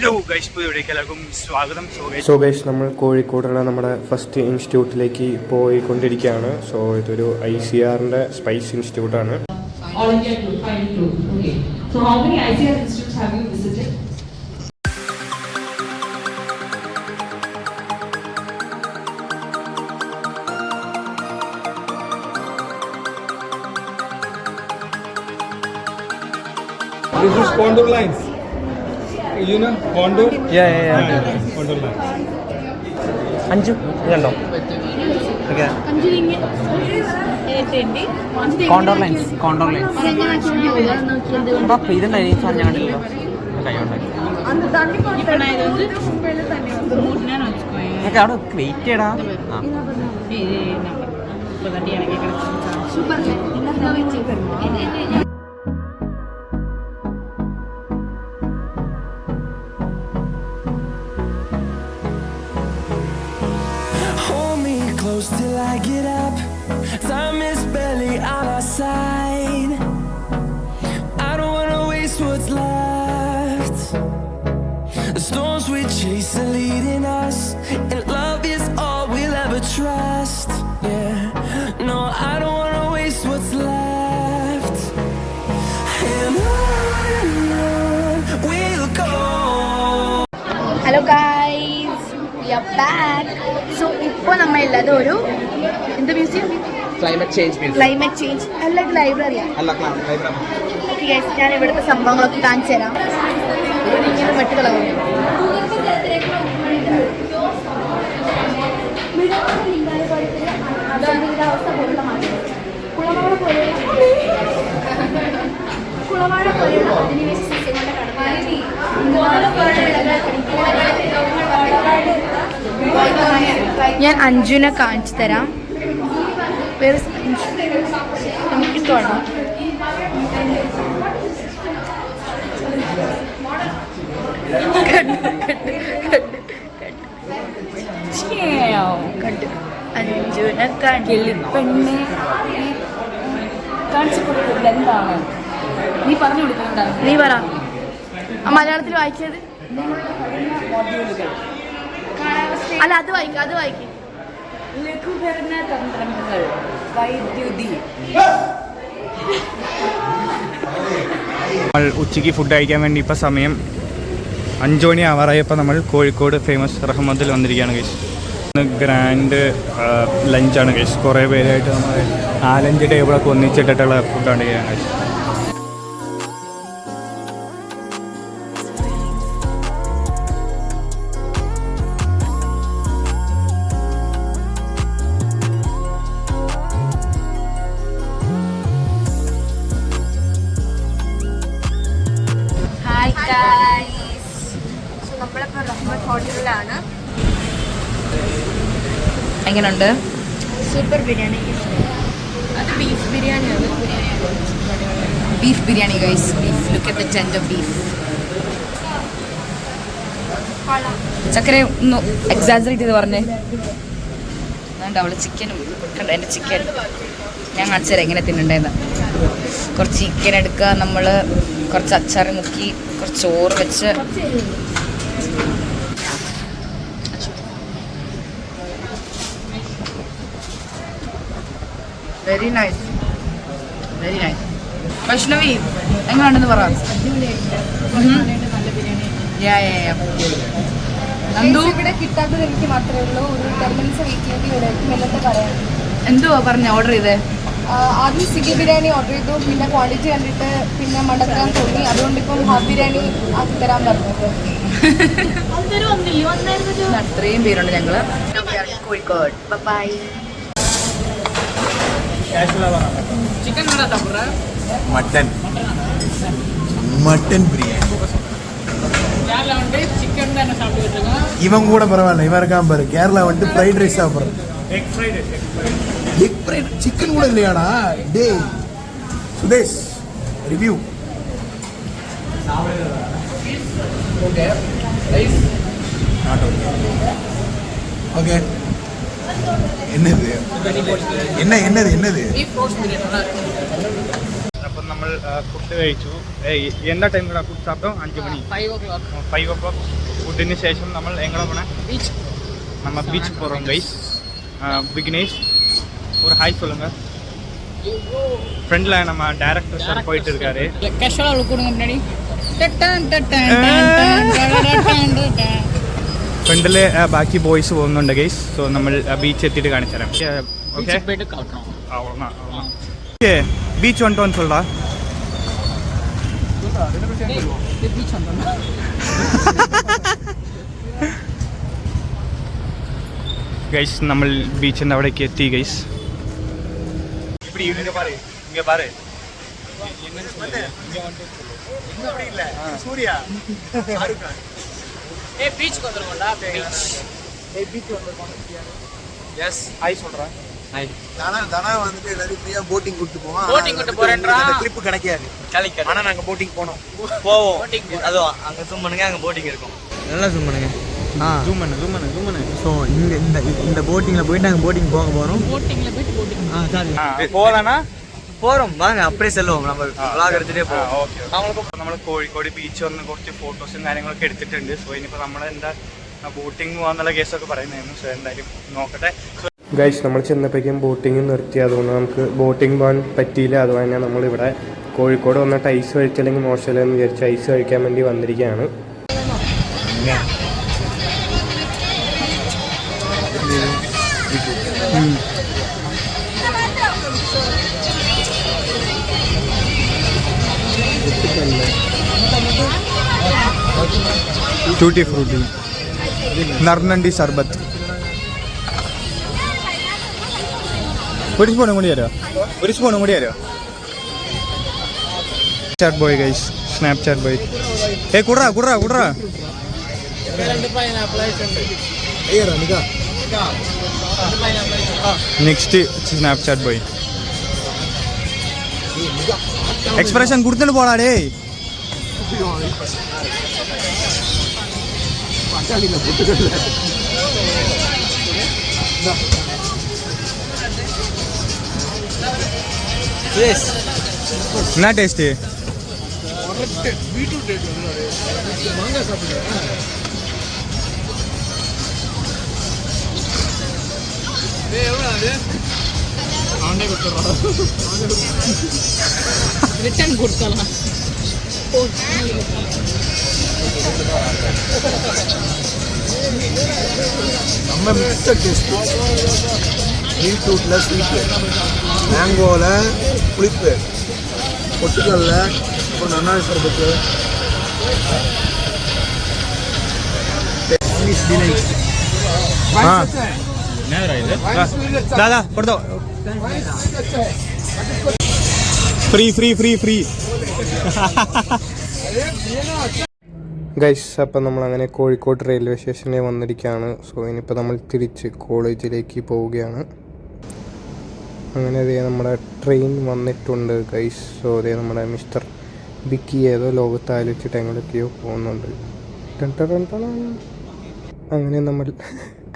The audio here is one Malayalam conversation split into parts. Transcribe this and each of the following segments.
ഹലോ ഗൈസ്, പുതിയവിടേക്ക് എല്ലാവർക്കും സ്വാഗതം. സോ ഗൈസ്, നമ്മൾ കോഴിക്കോടുള്ള നമ്മുടെ ഫസ്റ്റ് ഇൻസ്റ്റിറ്റ്യൂട്ടിലേക്ക് പോയിക്കൊണ്ടിരിക്കുകയാണ്. സോ ഇതൊരു ICRന്റെ spice ഇൻസ്റ്റിറ്റ്യൂട്ടാണ്. All India tour, fine tour. Okay. So how many ICR institutes have you visited? This is Contour lines. You know Contour? Yeah. Contour lines. അഞ്ചു ഇതുണ്ടോ? കോണ്ടോർ ലൈൻസ് ഇതുണ്ടായി അവിടെ വെയിറ്റ് ചെയ്യടാ. Close till I get up. Time is barely on our side. I don't wanna waste what's left. The storms we chase are leading us, and love is all we'll ever trust. Yeah, no, I don't wanna waste what's left. And on we'll go. Hello guys, we are back. So ഇപ്പോൾ നമ്മളുള്ളത് ഒരു എന്ത് മ്യൂസിയം? ക്ലൈമറ്റ് ചേഞ്ച് അല്ല, ലൈബ്രറിയാണ്. ഓക്കെ ഗൈസ്, ഞാൻ ഇവിടുത്തെ സംഭവങ്ങളൊക്കെ കാണിച്ചു തരാം. ഇവിടെ ഇങ്ങനെ വെട്ടുകളാണ്. കുളവാഴ പോലെയുള്ള അധിനിവേശ സസ്യങ്ങളുടെ കടന്നായി ഞാൻ അഞ്ജുനെ കാണിച്ചു തരാം. വേറെ നമുക്ക് തുടങ്ങാം. അഞ്ജുനെ പെണ്ണെ കാണിച്ചു കൊടുക്കുന്നത് എന്താണ്? നീ പറഞ്ഞു കൊടുക്കണ്ട. നീ പറ. മലയാളത്തിൽ വായിച്ചത് അല്ല, അത് വായിക്കും. ലഘൂകരണ തന്ത്രങ്ങൾ, വൈദ്യുതി. നമ്മൾ ഉച്ചയ്ക്ക് ഫുഡ് കഴിക്കാൻ വേണ്ടി ഇപ്പോൾ സമയം 5 മണി ആവാറായപ്പോൾ നമ്മൾ കോഴിക്കോട് ഫേമസ് റഹ്മത്തിൽ വന്നിരിക്കുകയാണ് ഗൈസ്. Grand ലഞ്ചാണ് guys. കുറേ പേരായിട്ട് നമ്മൾ 4-5 ടേബിളൊക്കെ ഒന്നിച്ചിട്ടിട്ടുള്ള ഫുഡാണ് ഗൈസ്. നമ്മളിപ്പോൾ റഹ്മത്ത് ഹോട്ടലിലാണ്. എങ്ങനെയുണ്ട്? സൂപ്പർ ബിരിയാണി. അത് ബീഫ് ബിരിയാണിയാണ്. Beef biryani guys. Beef, look at the tender beef. ചക്കര ഒന്ന് എക്സാജറേറ്റ് ചെയ്ത് പറഞ്ഞേ. അതുകൊണ്ട് അവള് ചിക്കനും കണ്ട. എൻ്റെ ചിക്കൻ ഞാൻ കാണിച്ചു തരാം എങ്ങനെ തിന്നണ്ടേന്ന്. കുറച്ച് ചിക്കൻ എടുക്കുക, നമ്മൾ കുറച്ച് അച്ചാറ് മുക്കി, കുറച്ച് ചോറ് വെച്ച് വെരി നൈസ്. വൈഷ്ണവി എങ്ങനെയുണ്ടെന്ന് പറ. ഇവിടെ കിട്ടാത്തത് എനിക്ക് മാത്രമേ ഉള്ളൂ. ഒരു 10 മിനിറ്റ്സ് വെയിറ്റ് ചെയ്ത് മെല്ലത്തെ പറയാം. എന്തുവാ പറഞ്ഞ ഓർഡർ ചെയ്തേ? ആദ്യം സ്വിഗ്ഗി ബിരിയാണി ഓർഡർ ചെയ്തു. പിന്നെ ക്വാണ്ടിറ്റി കണ്ടിട്ട് പിന്നെ മടക്കാൻ തോന്നി. അതുകൊണ്ട് ഇപ്പം ഹാഫ് ബിരിയാണി ആക്കി തരാൻ പറഞ്ഞത്. അത്രയും പേരുണ്ട് ഞങ്ങള് Kozhikode. Bye. Chicken mutton biryani இவன் கூட பரவாயில்ல. இவன் இருக்கான் பாரு, கேரளா வந்துட்டு ஃப்ரைட் ரைஸ் சாப்பிட்றேன். எக் ஃப்ரைட் சிக்கன் கூட இல்லையாடா? டே சுதேஷ், ரிவ்யூ. ஓகே. என்னது? നമ്മൾ ഫുഡ് കഴിച്ചു. എന്താ ടൈം കൂടെ ഫുഡ് സാப்பிட்டோம்? 5 മണി 5 o'clock. ഫുഡിന് ശേഷം നമ്മൾ എങ്ങനെ പോണേ? ബീച്ച്. நம்ம பீச் போகிறோம் கைஸ். விக்னேஷ் ஒரு ஹாய் சொல்லுங்க. ஃப்ரெண்டில் நம்ம டேரக்டர் சார் போயிட்டு இருக்காரு. ഫ്രണ്ടിൽ ബാക്കി ബോയ്സ് പോകുന്നുണ്ട് ഗൈസ്. സോ നമ്മൾ ബീച്ച് എത്തിയിട്ട് കാണിച്ചു തരാം. ഓക്കെ ബീച്ച് വന്നിട്ടോന്ന് சொல்றா. ഗൈസ് നമ്മൾ ബീച്ചിൻ്റെ അവിടേക്ക് എത്തി ഗൈസ്. இப்படி இங்க பாரு, இங்க பாரு. சூர்யா ஷாருக்கான் பீச் வந்துருக்கோம்டா. பீச் வந்திருக்கோம். எஸ் ஹாய் சொல்றேன். ஹாய். தானா வந்துட்டு எல்லாரும் ஃப்ரீயா போட்டிங் கூட்டி போவோம். போட்டிங் கூட்டி போறேன்றா. அந்த ட்ரிப் கிடைக்காது. ஆனா நாங்க போட்டிங் போவோம். அதுவும் அங்க ஜூம் பண்ணுங்க, அங்க போட்டிங் இருக்கும். நல்லா ஜூம் பண்ணுங்க. ஜூம் பண்ணு. ஸோ இந்த போட்டிங்கில் போயிட்டு நாங்கள் போட்டிங் போக போகிறோம். சாரி போகலன்னா போகிறோம் வாங்க, அப்படியே செல்லுவோம். நம்ம vlog എടുത്തിട്ടേ പോകാം. ഓക്കെ. നമ്മൾ കോഴിക്കോട് ബീച്ച് വന്ന് കുറച്ച് ഫോട്ടോസും കാര്യങ്ങളൊക്കെ എടുത്തിട്ടുണ്ട്. സോ ഇനിയിപ്പോൾ നമ്മൾ എന്താ ബോട്ടിങ് പോകാന്നുള്ള കേസൊക്കെ പറയുന്നതായിരുന്നു. സോ എന്തായാലും നോക്കട്ടെ. ഗൈസ് നമ്മൾ ചെന്നപ്പോഴേക്കും ബോട്ടിങ് നിർത്തി. അതുകൊണ്ട് നമുക്ക് ബോട്ടിങ് പോകാൻ പറ്റിയില്ല. അതുകൊണ്ട് തന്നെ നമ്മളിവിടെ കോഴിക്കോട് വന്നിട്ട് ഐസ് കഴിച്ചില്ലെങ്കിൽ മോശമല്ലെന്ന് വിചാരിച്ച് ഐസ് കഴിക്കാൻ വേണ്ടി വന്നിരിക്കുകയാണ്. ടൂട്ടി ഫ്രൂട്ടി, നർനണ്ടി സർബത്ത്. ഒരു സ്പൂണും കൂടി തരുമോ? Snapchat boy guys, Snapchat boy. കുടറാ നെക്സ്റ്റ് സ്നാപ്ചാറ്റ് ബോയ്. എക്സ്പ്രഷൻ കൊടുത്തിട്ട് പോടാടേ. என்ன டேஸ்ட்? ரிட்டர்ன் கொடுக்கலாம். நம்ம மிக்சர் டேஸ்ட். பீட்ரூட்டில் ஸ்வீட்டு, மேங்கோவில் புளிப்பு, பொட்டுக்கல்ல அப்புறம் நன்னாரி சர்பத்து, ഫ്രീ. ഗൈസ് അപ്പം നമ്മളങ്ങനെ കോഴിക്കോട് റെയിൽവേ സ്റ്റേഷനിൽ വന്നിരിക്കുകയാണ്. സോ ഇനിയിപ്പോൾ നമ്മൾ തിരിച്ച് കോളേജിലേക്ക് പോവുകയാണ്. അങ്ങനെ അതേ നമ്മുടെ ട്രെയിൻ വന്നിട്ടുണ്ട് ഗൈസ്. സോ അതേ നമ്മുടെ മിസ്റ്റർ ബിക്കി ഏതോ ലോകത്തായാലും വെച്ചിട്ട് എങ്ങോട്ടൊക്കെയോ പോകുന്നുണ്ട്. അങ്ങനെ നമ്മൾ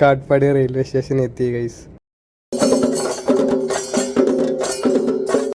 കാട്ട്പാടി റെയിൽവേ സ്റ്റേഷനിൽ എത്തി ഗൈസ്.